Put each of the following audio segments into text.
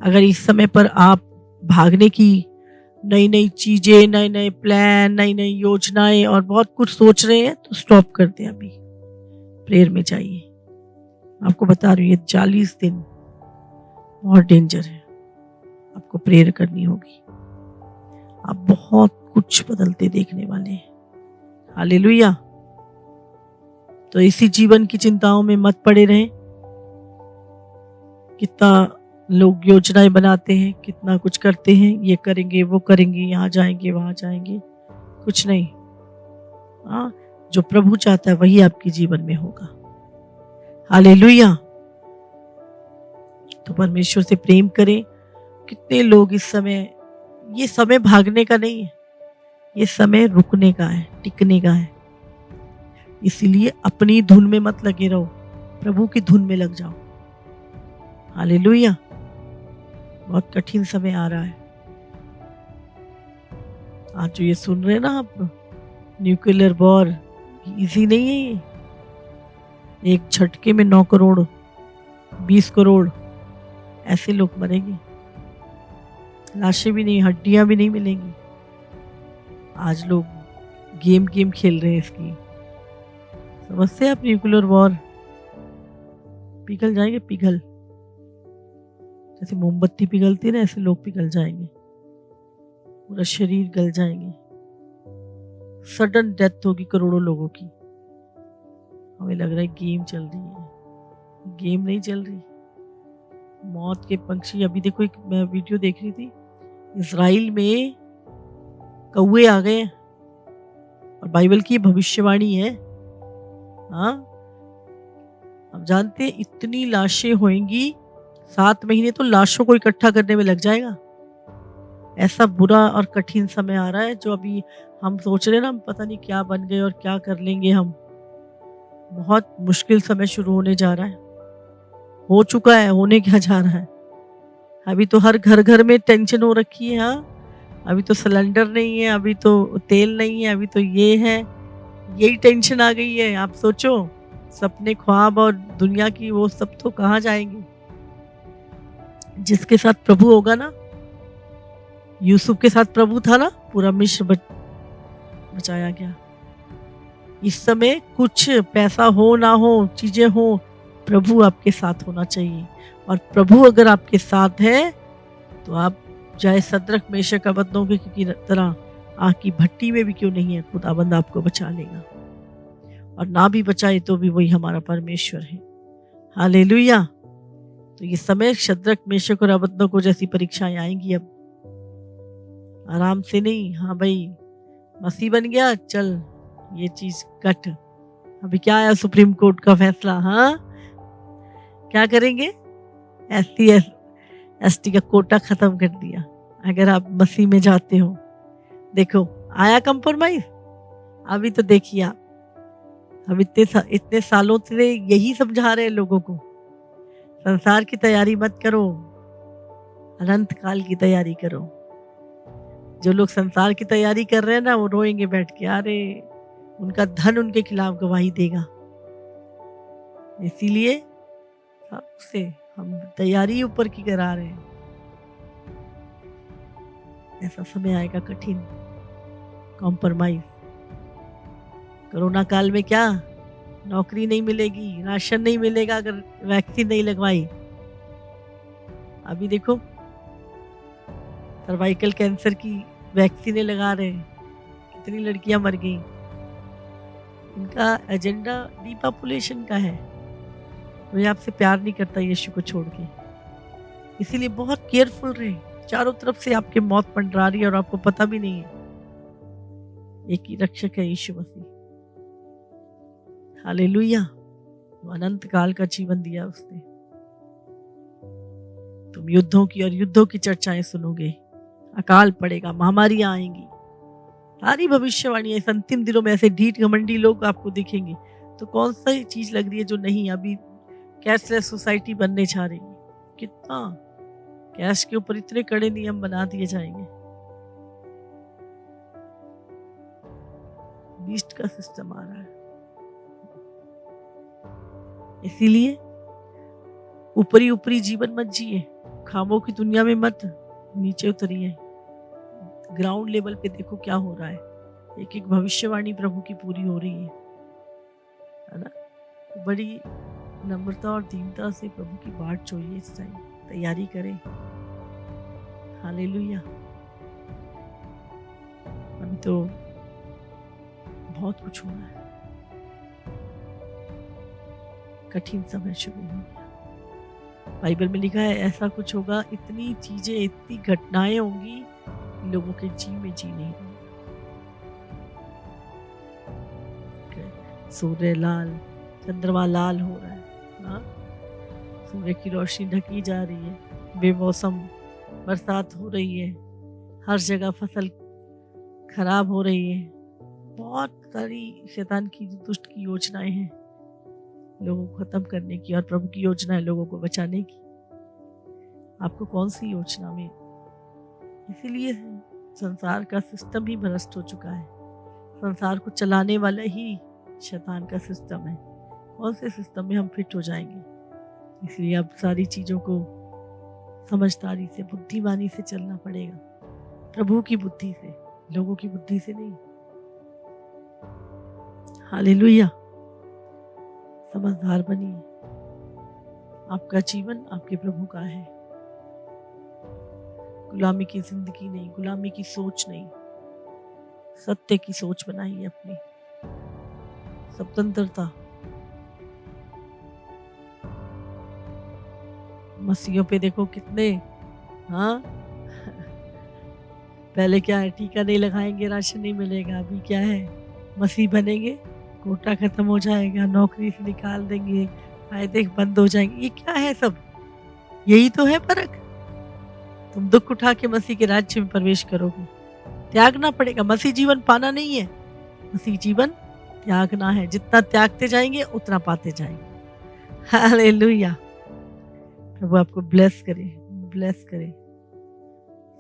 अगर इस समय पर आप भागने की नई नई चीजें, नए नए प्लान, नई नई योजनाएं और बहुत कुछ सोच रहे हैं तो स्टॉप कर दें, अभी प्रेयर में जाइए। आपको बता रही हूँ ये 40 दिन बहुत डेंजर है, आपको प्रेयर करनी होगी। आप बहुत कुछ बदलते देखने वाले हैं। हालेलुया। तो इसी जीवन की चिंताओं में मत पड़े रहें। कितना लोग योजनाएं बनाते हैं, कितना कुछ करते हैं, ये करेंगे वो करेंगे, यहाँ जाएंगे वहां जाएंगे, कुछ नहीं। हाँ, जो प्रभु चाहता है वही आपके जीवन में होगा। हालेलुया। तो परमेश्वर से प्रेम करें। कितने लोग इस समय, ये समय भागने का नहीं है, ये समय रुकने का है, टिकने का है। इसीलिए अपनी धुन में मत लगे रहो, प्रभु की धुन में लग जाओ। हालेलुया। बहुत कठिन समय आ रहा है। आज जो ये सुन रहे हैं ना आप, न्यूक्लियर वॉर, इजी नहीं है ये। एक झटके में 9 करोड़ 20 करोड़ ऐसे लोग मरेंगे, लाशें भी नहीं, हड्डियां भी नहीं मिलेंगी। आज लोग गेम खेल रहे हैं इसकी। समझते हैं आप? न्यूक्लियर वॉर पिघल जाएंगे, पिघल, जैसे मोमबत्ती पिघलती है ना, ऐसे लोग पिघल जाएंगे, पूरा शरीर गल जाएंगे। सडन डेथ होगी करोड़ों लोगों की। हमें लग रहा है गेम चल रही है, गेम नहीं चल रही। मौत के पंछी, अभी देखो एक मैं वीडियो देख रही थी, इजराइल में कौवे आ गए और बाइबल की भविष्यवाणी है। हाँ, अब जानते हैं इतनी लाशें होंगी, 7 महीने तो लाशों को इकट्ठा करने में लग जाएगा। ऐसा बुरा और कठिन समय आ रहा है, जो अभी हम सोच रहे हैं ना, हम पता नहीं क्या बन गए और क्या कर लेंगे हम। बहुत मुश्किल समय शुरू होने जा रहा है, हो चुका है, होने क्या जा रहा है। अभी तो हर घर घर में टेंशन हो रखी है। हाँ, अभी तो सिलेंडर नहीं है, अभी तो तेल नहीं है, अभी तो ये है, यही टेंशन आ गई है। आप सोचो, सपने ख्वाब और दुनिया की वो सब तो कहाँ जाएंगे। जिसके साथ प्रभु होगा ना, यूसुफ के साथ प्रभु था ना, पूरा मिस्र बचाया गया। इस समय कुछ पैसा हो ना हो, चीजें हो, प्रभु आपके साथ होना चाहिए। और प्रभु अगर आपके साथ है तो आप चाहे सदरक मेशक अबेदनगो की तरह आग की भट्टी में भी क्यों नहीं है, खुदाबंद आपको बचा लेगा। और ना भी बचाए तो भी वही हमारा परमेश्वर है। हालेलुया। तो ये समय सदरक मेशक और अबेदनगो जैसी परीक्षाएं आएंगी। अब आराम से नहीं, हाँ भाई मसीह बन गया, चल ये चीज कट। अभी क्या आया सुप्रीम कोर्ट का फैसला? हाँ, क्या करेंगे? SC/ST का कोटा खत्म कर दिया अगर आप मसीह में जाते हो। देखो आया कंप्रोमाइज। अभी तो देखिए आप, हम इतने सालों से यही समझा रहे हैं लोगों को, संसार की तैयारी मत करो, अनंत काल की तैयारी करो। जो लोग संसार की तैयारी कर रहे हैं ना, वो रोएंगे बैठ के, अरे उनका धन उनके खिलाफ गवाही देगा। इसीलिए सबसे हम तैयारी ऊपर की करा रहे हैं। ऐसा समय आएगा कठिन, कॉम्प्रोमाइज। कोरोना काल में क्या, नौकरी नहीं मिलेगी, राशन नहीं मिलेगा अगर वैक्सीन नहीं लगवाई। अभी देखो सर्वाइकल कैंसर की वैक्सीनें लगा रहे हैं, कितनी लड़कियां मर गई। इनका एजेंडा डिपॉपुलेशन का है। वो आपसे प्यार नहीं करता यीशु को छोड़ के। इसीलिए बहुत केयरफुल रहे। चारों तरफ से आपके मौत मंडरा रही है और आपको पता भी नहीं है। एक ही रक्षक है, यीशु मसीह। हालेलुया। अनंत काल का जीवन दिया उसने। तुम युद्धों की और युद्धों की चर्चाएं सुनोगे, अकाल पड़ेगा, महामारियां आएंगी, सारी भविष्यवाणी। इस अंतिम दिनों में ऐसे ढीठ घमंडी लोग आपको दिखेंगे। तो कौन सा चीज लग रही है जो नहीं? अभी कैशलेस सोसाइटी बनने जा रही है। कितना कैश के ऊपर इतने कड़े नियम बना दिए जाएंगे। बीस्ट का सिस्टम आ रहा है। इसीलिए ऊपरी ऊपरी जीवन मत जिए, ख्वाबों की दुनिया में मत नीचे उतरिए, ग्राउंड लेवल पे देखो क्या हो रहा है। एक एक भविष्यवाणी प्रभु की पूरी हो रही है ना। बड़ी नम्रता और दीनता से प्रभु की बाट जोइए, इस टाइम तैयारी करें। हालेलुया। अभी तो बहुत कुछ हुआ है, कठिन समय शुरू हो गया। बाइबल में लिखा है ऐसा कुछ होगा, इतनी चीजें, इतनी घटनाएं होंगी, लोगों के जी में जी नहीं होगा। सूर्य लाल, चंद्रमा लाल हो रहा है, हाँ? सूर्य की रोशनी ढकी जा रही है, बेमौसम बरसात हो रही है, हर जगह फसल खराब हो रही है। बहुत सारी शैतान की दुष्ट की योजनाएं हैं लोगों को खत्म करने की, और प्रभु की योजना है लोगों को बचाने की। आपको कौन सी योजना में? इसीलिए संसार का सिस्टम ही भ्रष्ट हो चुका है। संसार को चलाने वाला ही शैतान का सिस्टम है। कौन से सिस्टम में हम फिट हो जाएंगे? इसलिए अब सारी चीजों को समझदारी से, बुद्धिमानी से चलना पड़ेगा, प्रभु की बुद्धि से, लोगों की बुद्धि से नहीं। हालेलुया। समझदार बनिए। आपका जीवन आपके प्रभु का है। गुलामी की जिंदगी नहीं, गुलामी की सोच नहीं, सत्य की सोच बनाइए अपनी। स्वतंत्रता। मसीहों पे देखो कितने, हाँ पहले क्या है, टीका नहीं लगाएंगे राशन नहीं मिलेगा। अभी क्या है, मसीह बनेंगे कोटा खत्म हो जाएगा, नौकरी से निकाल देंगे, फायदे बंद हो जाएंगे। ये क्या है सब? यही तो है फर्क। तुम दुख उठा के मसीह के राज्य में प्रवेश करोगे, त्यागना पड़ेगा। मसीह जीवन पाना नहीं है, मसीह जीवन त्यागना है। जितना त्यागते जाएंगे उतना पाते जाएंगे। हालेलुया। प्रभु आपको ब्लेस करे, ब्लेस करे।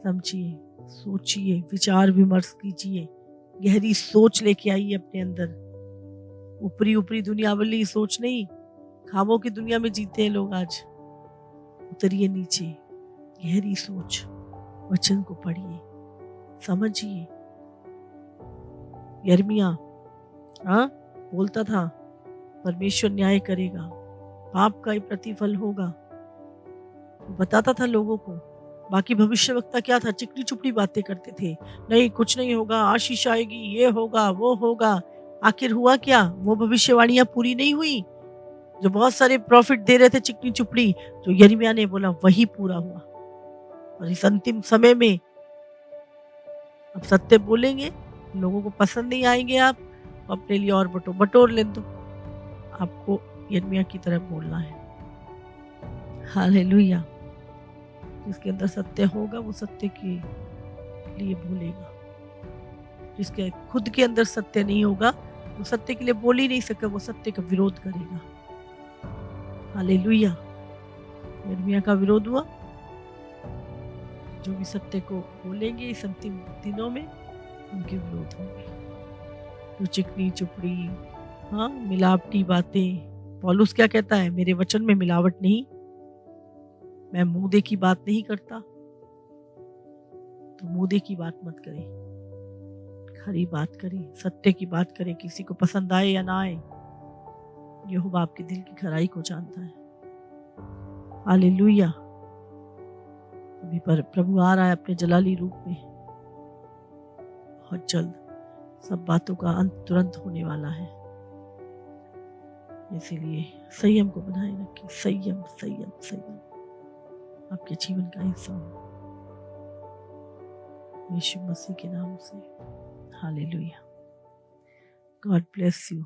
समझिए, सोचिए, विचार विमर्श कीजिए, गहरी सोच लेके आइए अपने अंदर। ऊपरी ऊपरी दुनिया वाली सोच नहीं। ख्वाबों की दुनिया में जीते हैं लोग आज। उतरिए नीचे, गहरी सोच, वचन को पढ़िए, समझिए। यिर्मयाह बोलता था परमेश्वर न्याय करेगा, पाप का ही प्रतिफल होगा, बताता था लोगों को। बाकी भविष्यवक्ता क्या था, चिकनी चुपड़ी बातें करते थे, नहीं कुछ नहीं होगा, आशीष आएगी, ये होगा वो होगा। आखिर हुआ क्या? वो भविष्यवाणियां पूरी नहीं हुई जो बहुत सारे प्रॉफिट दे रहे थे चिकनी चुपड़ी। जो यिर्मयाह ने बोला वही पूरा हुआ। और इस अंतिम समय में अब सत्य बोलेंगे, लोगों को पसंद नहीं आएंगे, आप अपने लिए और बटोर ले दो। आपको यिर्मयाह की तरह बोलना है। हालेलुया। जिसके अंदर सत्य होगा वो सत्य के लिए बोलेगा। जिसके खुद के अंदर सत्य नहीं होगा वो सत्य के लिए बोल ही नहीं सके, वो सत्य का विरोध करेगा। हालेलुया। यिर्मयाह का विरोध हुआ। जो भी सत्य को बोलेंगे इस अंतिम दिनों में उनके विरोध होंगे। जो चिकनी चुपड़ी, मिलावटी बातें। पौलुस क्या कहता है, मेरे वचन में मिलावट नहीं, मैं मुंह की बात नहीं करता। तो मुंह की बात मत करें, खरी बात करें, सत्य की बात करें। किसी को पसंद आए या ना आए, यहोवा आपके दिल की खराई को जानता है। हालेलुया। अभी पर प्रभु आ रहा है अपने जलाली रूप में। बहुत जल्द सब बातों का अंत तुरंत होने वाला है। इसीलिए संयम को बनाए रखिए। संयम संयम संयम आपके जीवन का हिस्सा हो, यीशु मसीह के नाम से। हालेलुया। God bless you.